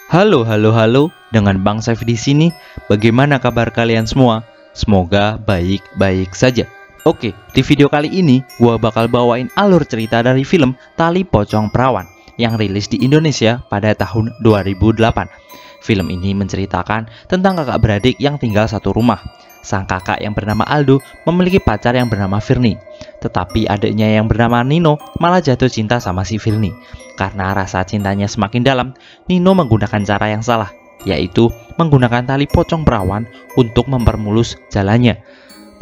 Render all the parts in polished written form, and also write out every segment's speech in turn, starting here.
Halo, halo, halo. Dengan Bang Saif di sini. Bagaimana kabar kalian semua? Semoga baik-baik saja. Oke, di video kali ini gua bakal bawain alur cerita dari film Tali Pocong Perawan yang rilis di Indonesia pada tahun 2008. Film ini menceritakan tentang kakak beradik yang tinggal satu rumah. Sang kakak yang bernama Aldo memiliki pacar yang bernama Firni. Tetapi adiknya yang bernama Nino malah jatuh cinta sama si Firni. Karena rasa cintanya semakin dalam, Nino menggunakan cara yang salah, yaitu menggunakan tali pocong perawan untuk mempermulus jalannya.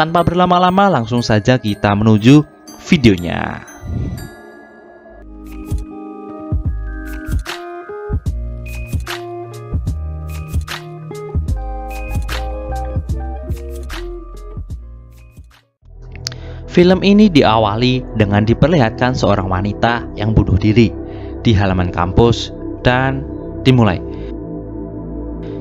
Tanpa berlama-lama langsung saja kita menuju videonya. Film ini diawali dengan diperlihatkan seorang wanita yang bunuh diri di halaman kampus dan dimulai.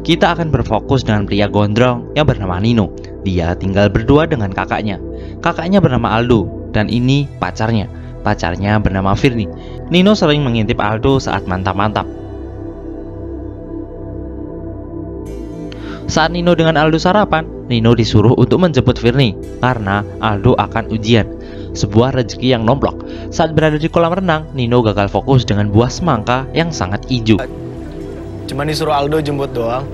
Kita akan berfokus dengan pria gondrong yang bernama Nino. Dia tinggal berdua dengan kakaknya. Kakaknya bernama Aldo dan ini pacarnya. Pacarnya bernama Firni. Nino sering mengintip Aldo saat mantap-mantap. Saat Nino dengan Aldo sarapan, Nino disuruh untuk menjemput Firni karena Aldo akan ujian. Sebuah rezeki yang nomplok. Saat berada di kolam renang, Nino gagal fokus dengan buah semangka yang sangat hijau. Cuma disuruh Aldo jemput doang.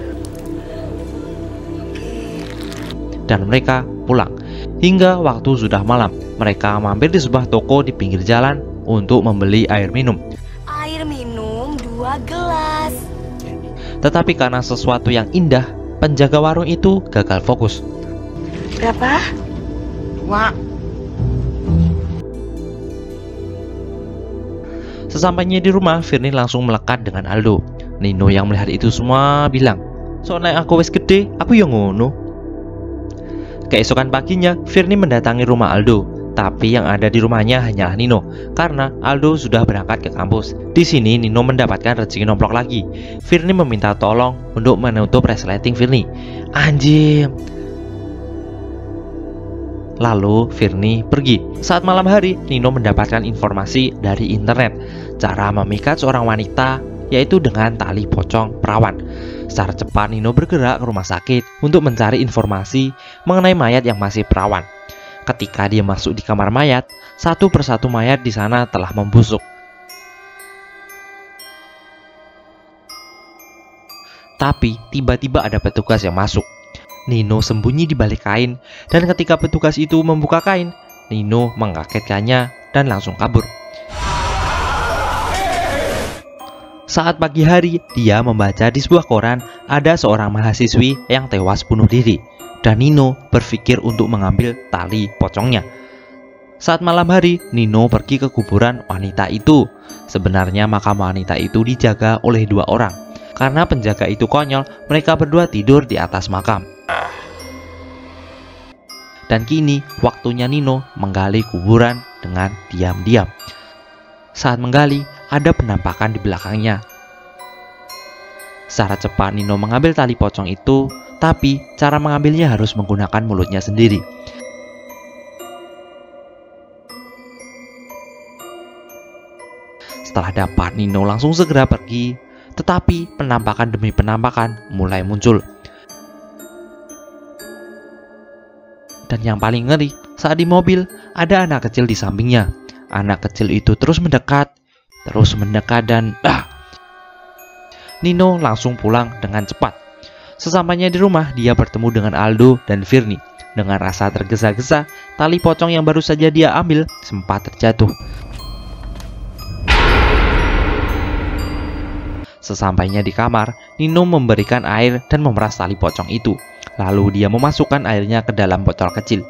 Dan mereka pulang. Hingga waktu sudah malam, mereka mampir di sebuah toko di pinggir jalan untuk membeli air minum. Air minum 2 gelas. Tetapi karena sesuatu yang indah, penjaga warung itu gagal fokus. Berapa? 2. Sesampainya di rumah, Firni langsung melekat dengan Aldo. Nino yang melihat itu semua bilang, "Soalnya aku wis gede, aku yang ngono." Keesokan paginya, Firni mendatangi rumah Aldo. Tapi yang ada di rumahnya hanyalah Nino, karena Aldo sudah berangkat ke kampus. Di sini Nino mendapatkan rezeki nomplok lagi. Firni meminta tolong untuk menutup resleting Firni. Anjir. Lalu Firni pergi. Saat malam hari, Nino mendapatkan informasi dari internet cara memikat seorang wanita, yaitu dengan tali pocong perawan. Secara cepat Nino bergerak ke rumah sakit untuk mencari informasi mengenai mayat yang masih perawan. Ketika dia masuk di kamar mayat, satu persatu mayat di sana telah membusuk. Tapi tiba-tiba ada petugas yang masuk. Nino sembunyi di balik kain, dan ketika petugas itu membuka kain, Nino mengagetkannya dan langsung kabur. Saat pagi hari, dia membaca di sebuah koran ada seorang mahasiswi yang tewas bunuh diri, dan Nino berpikir untuk mengambil tali pocongnya. Saat malam hari, Nino pergi ke kuburan wanita itu. Sebenarnya makam wanita itu dijaga oleh 2 orang. Karena penjaga itu konyol, mereka berdua tidur di atas makam. Dan kini waktunya Nino menggali kuburan dengan diam-diam. Saat menggali, ada penampakan di belakangnya. Secara cepat Nino mengambil tali pocong itu, tapi cara mengambilnya harus menggunakan mulutnya sendiri. Setelah dapat, Nino langsung segera pergi. Tetapi penampakan demi penampakan mulai muncul. Dan yang paling ngeri, saat di mobil ada anak kecil di sampingnya. Anak kecil itu terus mendekat dan Nino langsung pulang dengan cepat. Sesampainya di rumah, dia bertemu dengan Aldo dan Firni. Dengan rasa tergesa-gesa, tali pocong yang baru saja dia ambil sempat terjatuh. Sesampainya di kamar, Nino memberikan air dan memeras tali pocong itu. Lalu dia memasukkan airnya ke dalam botol kecil.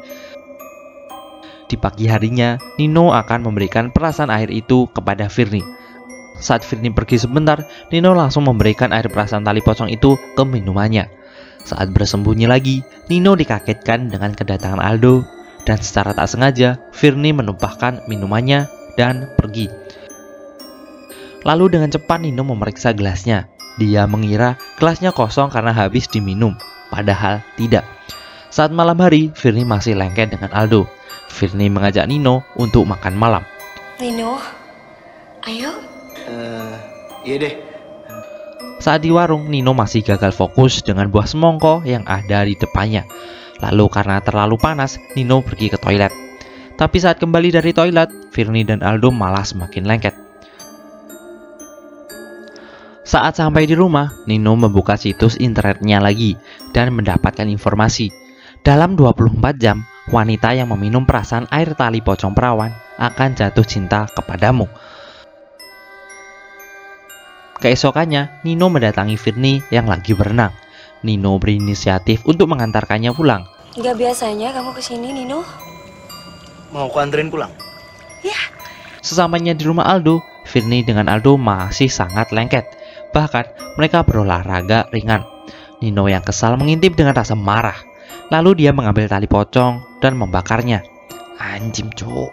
Di pagi harinya, Nino akan memberikan perasan air itu kepada Firni. Saat Firni pergi sebentar, Nino langsung memberikan air perasan tali pocong itu ke minumannya. Saat bersembunyi lagi, Nino dikagetkan dengan kedatangan Aldo. Dan secara tak sengaja, Firni menumpahkan minumannya dan pergi. Lalu dengan cepat Nino memeriksa gelasnya. Dia mengira gelasnya kosong karena habis diminum. Padahal tidak. Saat malam hari, Firni masih lengket dengan Aldo. Firni mengajak Nino untuk makan malam. Nino, ayo. Iya deh. Saat di warung, Nino masih gagal fokus dengan buah semongko yang ada di depannya. Lalu karena terlalu panas, Nino pergi ke toilet. Tapi saat kembali dari toilet, Firly dan Aldo malah semakin lengket. Saat sampai di rumah, Nino membuka situs internetnya lagi dan mendapatkan informasi. Dalam 24 jam, wanita yang meminum perasan air tali pocong perawan akan jatuh cinta kepadamu. Keesokannya, Nino mendatangi Firly yang lagi berenang. Nino berinisiatif untuk mengantarkannya pulang. Gak biasanya kamu kesini, Nino. Mau aku anterin pulang? Ya. Sesampainya di rumah Aldo, Firly dengan Aldo masih sangat lengket. Bahkan mereka berolahraga ringan. Nino yang kesal mengintip dengan rasa marah. Lalu dia mengambil tali pocong dan membakarnya. Anjing, cuk.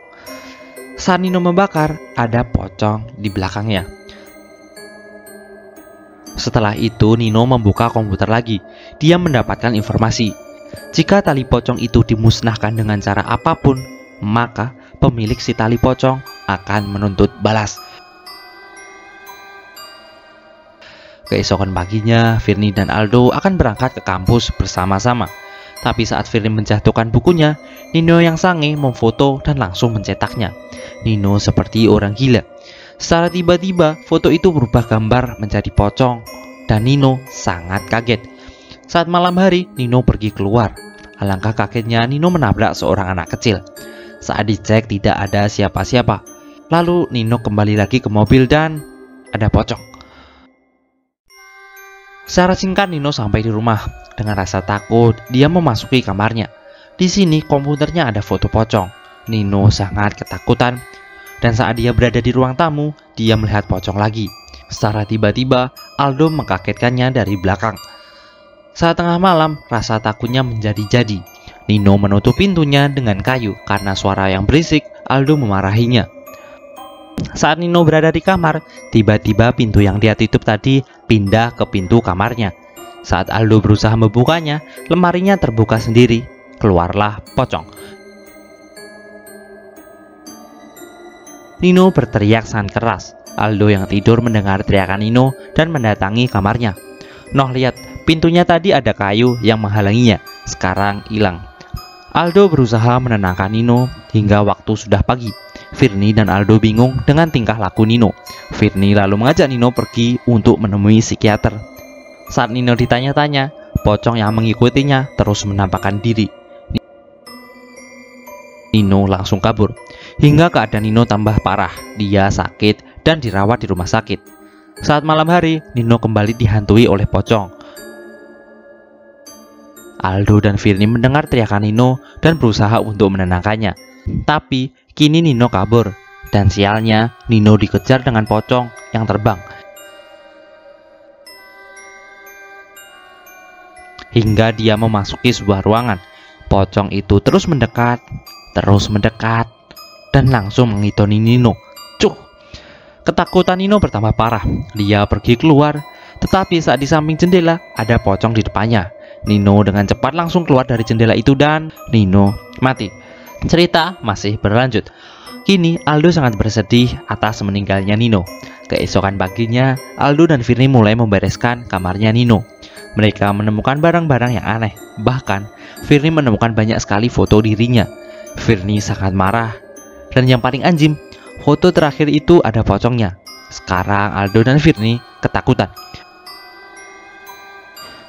Saat Nino membakar, ada pocong di belakangnya. Setelah itu, Nino membuka komputer lagi. Dia mendapatkan informasi. Jika tali pocong itu dimusnahkan dengan cara apapun, maka pemilik si tali pocong akan menuntut balas. Keesokan paginya, Firly dan Aldo akan berangkat ke kampus bersama-sama. Tapi saat Firly menjatuhkan bukunya, Nino yang sange memfoto dan langsung mencetaknya. Nino seperti orang gila. Secara tiba-tiba, foto itu berubah gambar menjadi pocong, dan Nino sangat kaget. Saat malam hari, Nino pergi keluar. Alangkah kagetnya, Nino menabrak seorang anak kecil. Saat dicek, tidak ada siapa-siapa. Lalu Nino kembali lagi ke mobil dan ada pocong. Secara singkat, Nino sampai di rumah. Dengan rasa takut, dia memasuki kamarnya. Di sini komputernya ada foto pocong. Nino sangat ketakutan. Dan saat dia berada di ruang tamu, dia melihat pocong lagi. Secara tiba-tiba, Aldo mengkagetkannya dari belakang. Saat tengah malam, rasa takutnya menjadi-jadi. Nino menutup pintunya dengan kayu karena suara yang berisik. Aldo memarahinya. Saat Nino berada di kamar, tiba-tiba pintu yang dia tutup tadi pindah ke pintu kamarnya. Saat Aldo berusaha membukanya, lemarinya terbuka sendiri. Keluarlah pocong. Nino berteriak sangat keras. Aldo yang tidur mendengar teriakan Nino dan mendatangi kamarnya. Noh, lihat, pintunya tadi ada kayu yang menghalanginya. Sekarang hilang. Aldo berusaha menenangkan Nino hingga waktu sudah pagi. Firly dan Aldo bingung dengan tingkah laku Nino. Firly lalu mengajak Nino pergi untuk menemui psikiater. Saat Nino ditanya-tanya, pocong yang mengikutinya terus menampakkan diri. Nino langsung kabur. Hingga keadaan Nino tambah parah. Dia sakit dan dirawat di rumah sakit. Saat malam hari, Nino kembali dihantui oleh pocong. Aldo dan Firly mendengar teriakan Nino dan berusaha untuk menenangkannya. Tapi kini Nino kabur. Dan sialnya, Nino dikejar dengan pocong yang terbang. Hingga dia memasuki sebuah ruangan. Pocong itu terus mendekat, dan langsung mengitoni Nino. Cuh! Ketakutan Nino bertambah parah. Dia pergi keluar, tetapi saat di samping jendela ada pocong di depannya. Nino dengan cepat langsung keluar dari jendela itu dan Nino mati. Cerita masih berlanjut. Kini Aldo sangat bersedih atas meninggalnya Nino. Keesokan paginya, Aldo dan Firly mulai membereskan kamarnya Nino. Mereka menemukan barang-barang yang aneh. Bahkan, Firly menemukan banyak sekali foto dirinya. Firly sangat marah. Dan yang paling anjing, foto terakhir itu ada pocongnya. Sekarang Aldo dan Firly ketakutan.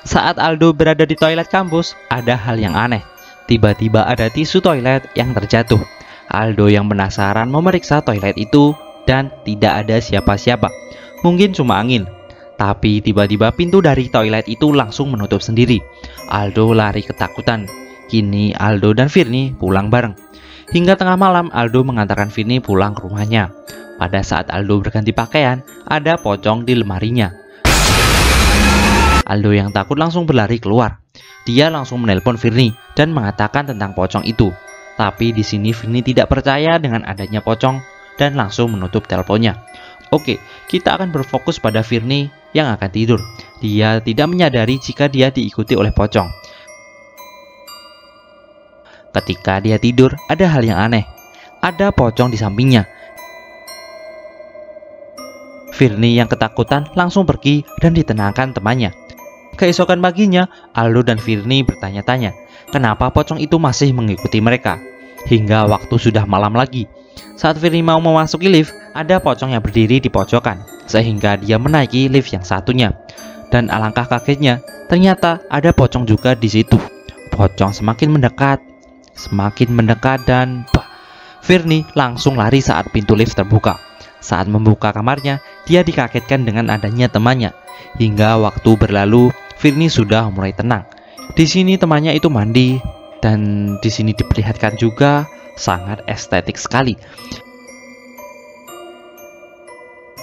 Saat Aldo berada di toilet kampus, ada hal yang aneh. Tiba-tiba ada tisu toilet yang terjatuh. Aldo yang penasaran memeriksa toilet itu dan tidak ada siapa-siapa. Mungkin cuma angin. Tapi tiba-tiba pintu dari toilet itu langsung menutup sendiri. Aldo lari ketakutan. Kini Aldo dan Firly pulang bareng. Hingga tengah malam, Aldo mengantarkan Firly pulang ke rumahnya. Pada saat Aldo berganti pakaian, ada pocong di lemarinya. Aldo yang takut langsung berlari keluar. Dia langsung menelpon Firly dan mengatakan tentang pocong itu. Tapi di sini Firly tidak percaya dengan adanya pocong dan langsung menutup teleponnya. Oke, kita akan berfokus pada Firly yang akan tidur. Dia tidak menyadari jika dia diikuti oleh pocong. Ketika dia tidur, ada hal yang aneh. Ada pocong di sampingnya. Firly yang ketakutan langsung pergi dan ditenangkan temannya. Keesokan paginya, Aldo dan Firly bertanya-tanya kenapa pocong itu masih mengikuti mereka. Hingga waktu sudah malam lagi. Saat Firly mau memasuki lift, ada pocong yang berdiri di pojokan, sehingga dia menaiki lift yang satunya. Dan alangkah kagetnya, ternyata ada pocong juga di situ. Pocong semakin mendekat dan Firly langsung lari saat pintu lift terbuka. Saat membuka kamarnya, dia dikagetkan dengan adanya temannya. Hingga waktu berlalu, Firly sudah mulai tenang. Di sini temannya itu mandi, dan di sini diperlihatkan juga sangat estetik sekali.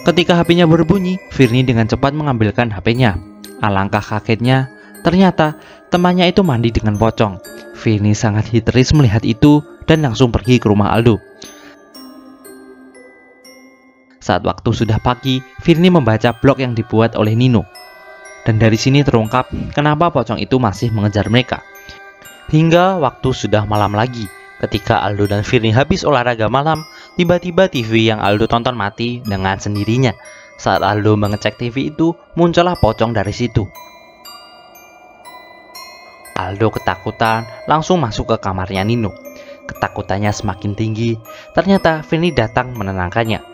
Ketika HP-nya berbunyi, Firly dengan cepat mengambilkan HP-nya. Alangkah kagetnya, ternyata temannya itu mandi dengan pocong. Firly sangat histeris melihat itu dan langsung pergi ke rumah Aldo. Saat waktu sudah pagi, Firly membaca blog yang dibuat oleh Nino. Dan dari sini terungkap kenapa pocong itu masih mengejar mereka. Hingga waktu sudah malam lagi. Ketika Aldo dan Firly habis olahraga malam, tiba-tiba TV yang Aldo tonton mati dengan sendirinya. Saat Aldo mengecek TV itu, muncullah pocong dari situ. Aldo ketakutan langsung masuk ke kamarnya Nino. Ketakutannya semakin tinggi. Ternyata Firly datang menenangkannya.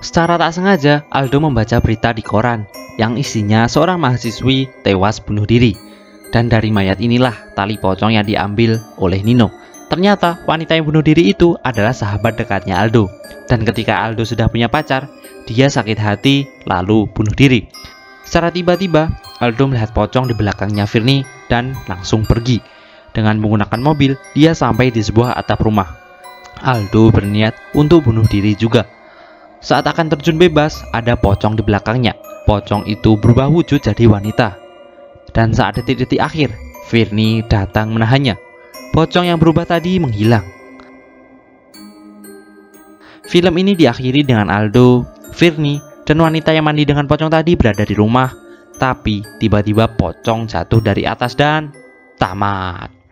Secara tak sengaja, Aldo membaca berita di koran yang isinya seorang mahasiswi tewas bunuh diri. Dan dari mayat inilah tali pocong yang diambil oleh Nino. Ternyata wanita yang bunuh diri itu adalah sahabat dekatnya Aldo. Dan ketika Aldo sudah punya pacar, dia sakit hati lalu bunuh diri. Secara tiba-tiba, Aldo melihat pocong di belakangnya Firly dan langsung pergi. Dengan menggunakan mobil, dia sampai di sebuah atap rumah. Aldo berniat untuk bunuh diri juga. Saat akan terjun bebas, ada pocong di belakangnya. Pocong itu berubah wujud jadi wanita. Dan saat detik-detik akhir, Firly datang menahannya. Pocong yang berubah tadi menghilang. Film ini diakhiri dengan Aldo, Firly, dan wanita yang mandi dengan pocong tadi berada di rumah. Tapi tiba-tiba pocong jatuh dari atas dan tamat.